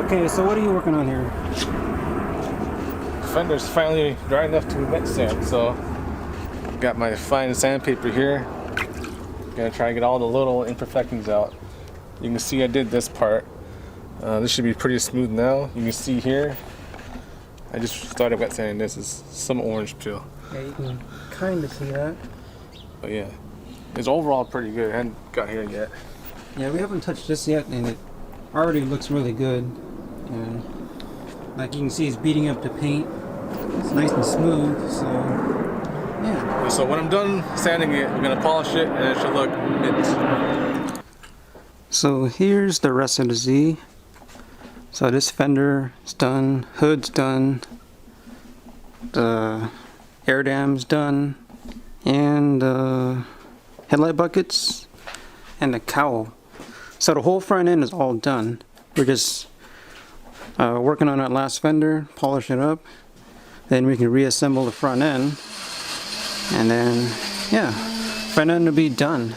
Okay, so what are you working on here? The fender's finally dry enough to wet sand, so got my fine sandpaper here. Gonna try to get all the little imperfections out. You can see I did this part. This should be pretty smooth now. You can see here, I just started wet sanding this. Is some orange peel. Yeah, you can kind of see that. But yeah, it's overall pretty good. I haven't got here yet. Yeah, we haven't touched this yet, and it already looks really good. And like you can see, it's beating up the paint. It's nice and smooth, so yeah. So when I'm done sanding it, I'm gonna polish it, and it should look mint. So here's the rest of the Z. So this fender is done, hood's done, the air dam's done, and the headlight buckets, and the cowl. So the whole front end is all done. We're just working on that last fender, polish it up, then we can reassemble the front end, and then yeah, front end will be done.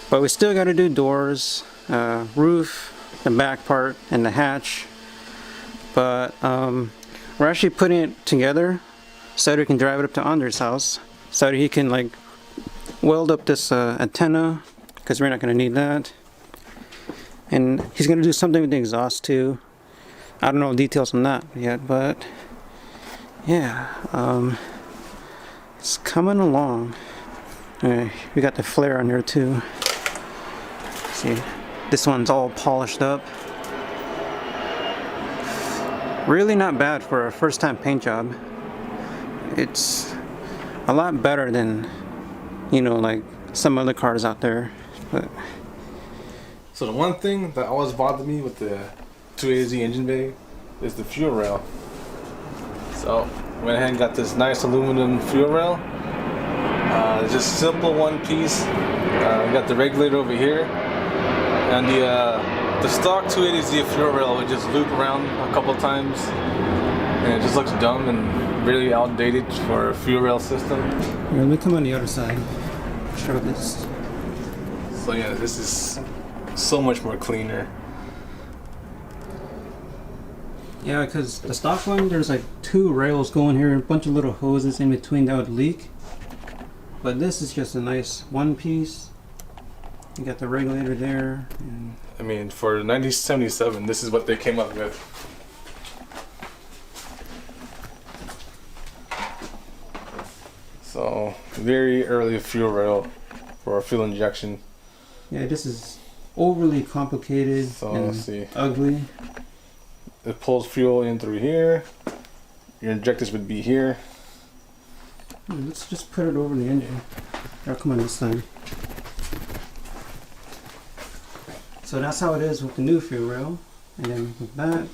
But we still got to do doors, roof, the back part, and the hatch. But we're actually putting it together so that we can drive it up to Andre's house, so that he can like weld up this antenna, because we're not going to need that. And he's going to do something with the exhaust too. I don't know details on that yet, but yeah, it's coming along. We got the flare on there too. See, this one's all polished up. Really not bad for a first time paint job. It's a lot better than, you know, like some other cars out there. But So the one thing that always bothered me with the 280Z engine bay is the fuel rail. So went ahead and got this nice aluminum fuel rail. Just simple one piece. We got the regulator over here, and the stock 280Z fuel rail would just loop around a couple times, and it just looks dumb and really outdated for a fuel rail system. here, let me come on the other side. Show this. So yeah, this is so much more cleaner. Yeah, because the stock one, there's like two rails going here, a bunch of little hoses in between that would leak. But this is just a nice one piece. You got the regulator there. And I mean, for 1977, this is what they came up with. So, very early fuel rail for fuel injection. yeah, this is overly complicated So, and let's see. ugly. It pulls fuel in through here. Your injectors would be here. Let's just put it over the engine. Oh, come on this side. So that's how it is with the new fuel rail. And then with that,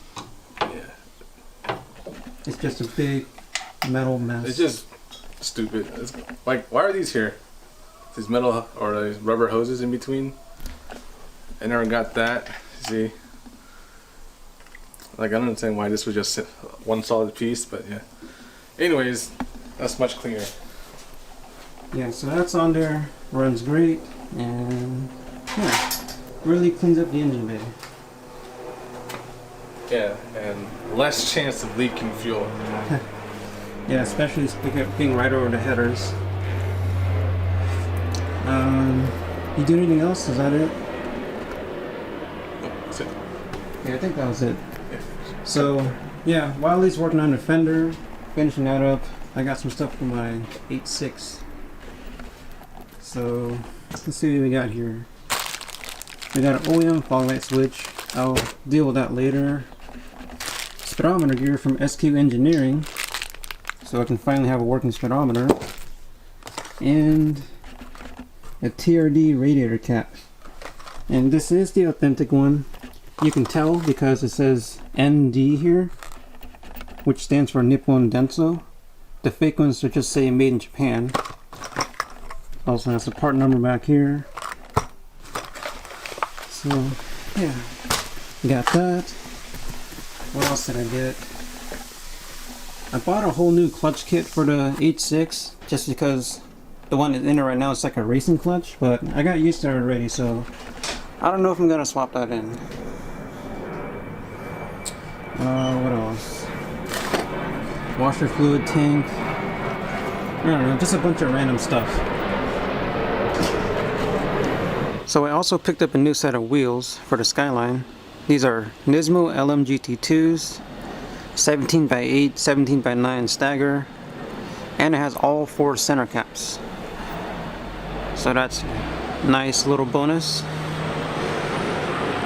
Yeah. it's just a big metal mess. It's just stupid. It's like, why are these here? These metal or these rubber hoses in between. I never got that. See? Like, I don't understand why this was just one solid piece, but yeah. Anyways, that's much cleaner. Yeah, so that's on there, runs great, and yeah, really cleans up the engine bay. Yeah, and less chance of leaking fuel. Yeah, especially being right over the headers. You do anything else? Is that it? That's it. Yeah, I think that was it. So, yeah, while he's working on the fender, finishing that up, I got some stuff for my 8.6. So, let's see what we got here. We got an OEM fog light switch. I'll deal with that later. Speedometer gear from SQ Engineering, so I can finally have a working speedometer. And a TRD radiator cap. And this is the authentic one. You can tell because it says ND here, which stands for Nippon Denso. The fake ones are just saying made in Japan. Also has a part number back here. So yeah, got that. What else did I get? I bought a whole new clutch kit for the H6 just because the one that's in it right now is like a racing clutch, but I got used to it already, so I don't know if I'm gonna swap that in. What else? Washer fluid tank. I don't know, just a bunch of random stuff. So I also picked up a new set of wheels for the Skyline. These are Nismo LMGT2s, 17x8, 17x9 stagger, and it has all 4 center caps. So that's a nice little bonus.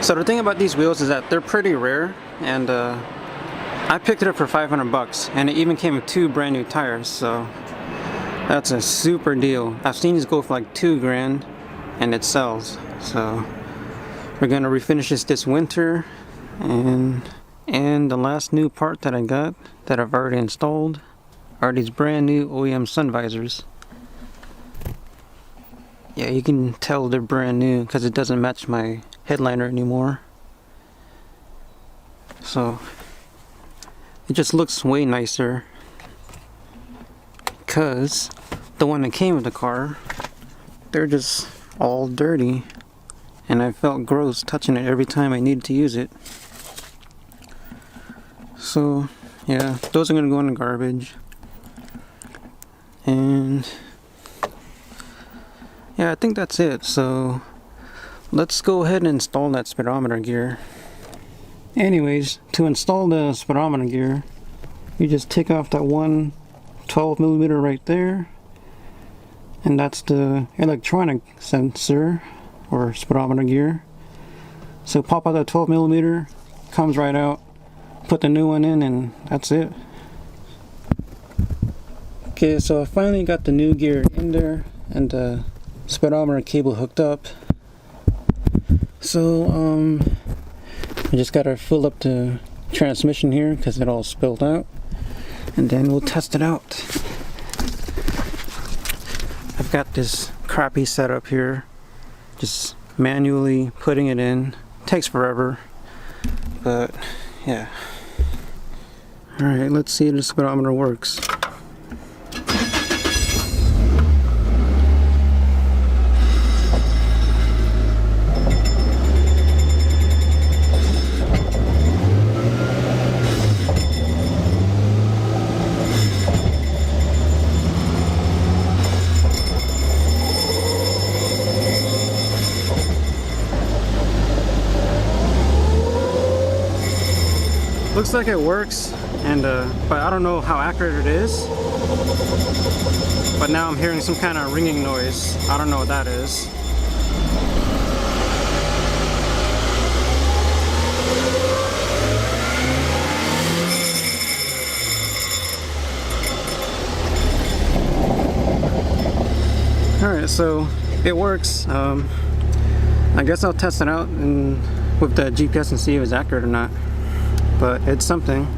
So the thing about these wheels is that they're pretty rare, and I picked it up for 500 bucks, and it even came with 2 brand new tires, so that's a super deal. I've seen these go for like 2 grand, and it sells. So we're gonna refinish this winter, and the last new part that I got that I've already installed are these brand new OEM sun visors. Yeah, you can tell they're brand new because it doesn't match my headliner anymore. So it just looks way nicer, because the one that came with the car, they're just all dirty, and I felt gross touching it every time I needed to use it. So yeah, those are gonna go in the garbage. And yeah, I think that's it. So let's go ahead and install that speedometer gear. Anyways, to install the speedometer gear, you just take off that one 12mm right there, and that's the electronic sensor or speedometer gear. So pop out that 12mm, comes right out, put the new one in, and that's it. Okay, so I finally got the new gear in there and the speedometer cable hooked up. So I just gotta fill up the transmission here because it all spilled out, and then we'll test it out. I've got this crappy setup here, just manually putting it in. Takes forever, but yeah. Alright, let's see if the speedometer works. Looks like it works, and but I don't know how accurate it is. But now I'm hearing some kind of ringing noise. I don't know what that is. Alright, so it works. I guess I'll test it out with the GPS and see if it's accurate or not. But it's something.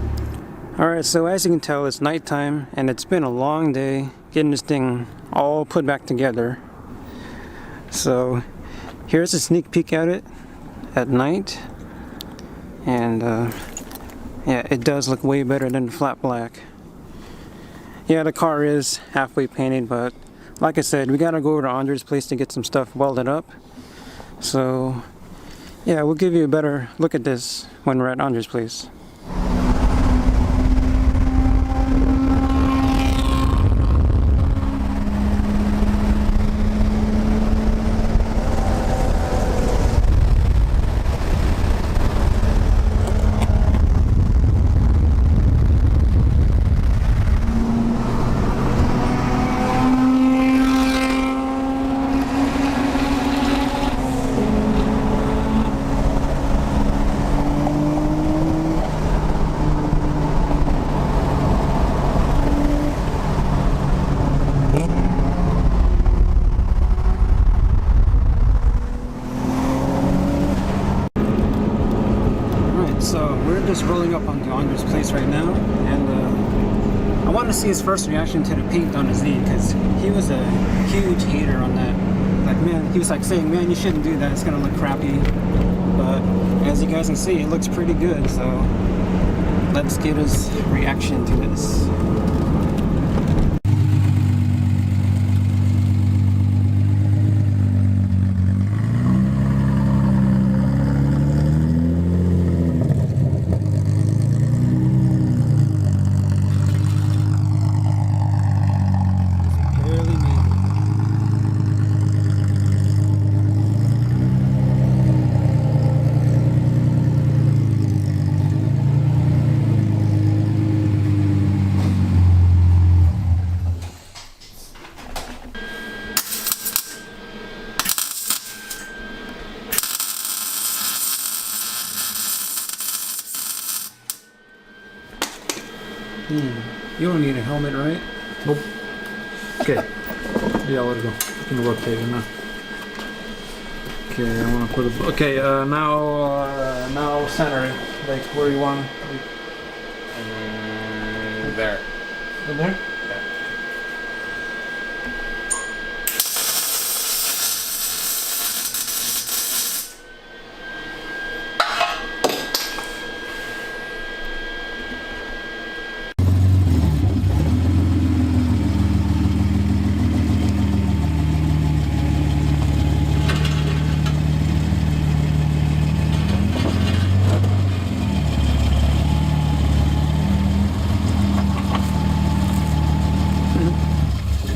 Alright, so as you can tell, it's nighttime, and it's been a long day getting this thing all put back together. So here's a sneak peek at it at night, and yeah, it does look way better than the flat black. Yeah, the car is halfway painted, but like I said, we gotta go over to Andre's place to get some stuff welded up. So yeah, we'll give you a better look at this when we're at Andre's place. So we're just rolling up onto Andre's place right now, and I want to see his first reaction to the paint on the Z, because he was a huge hater on that. Like, man, he was like saying, man, you shouldn't do that, it's gonna look crappy. But as you guys can see, it looks pretty good, so let's get his reaction to this. You don't need a helmet, right? Nope. Okay. Yeah, let it go. You can rotate it now. Okay, I want to put it. Okay, now center it. Like where you want. There. In there? Yeah.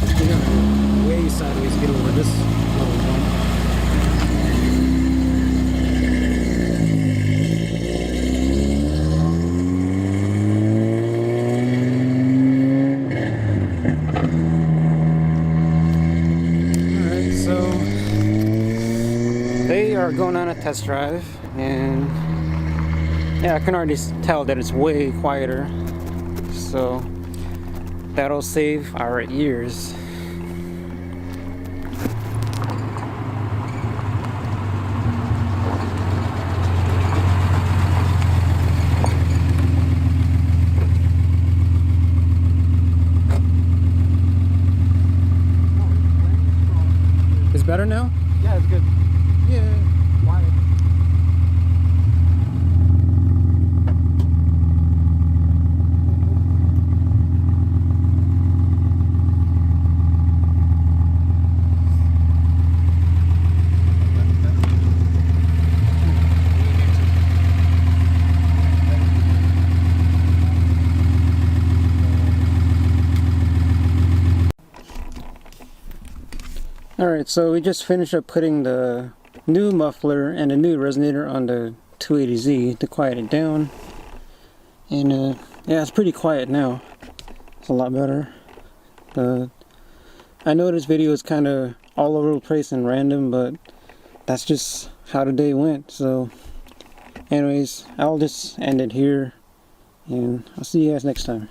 You're gonna go way sideways to get over this little one. Alright, so they are going on a test drive, and yeah, I can already tell that it's way quieter, so that'll save our ears. It's better now? Yeah, it's good. Yeah. Quiet. Alright, so we just finished up putting the new muffler and a new resonator on the 280Z to quiet it down. And yeah, it's pretty quiet now. It's a lot better. I know this video is kind of all over the place and random, but that's just how the day went. So anyways, I'll just end it here, and I'll see you guys next time.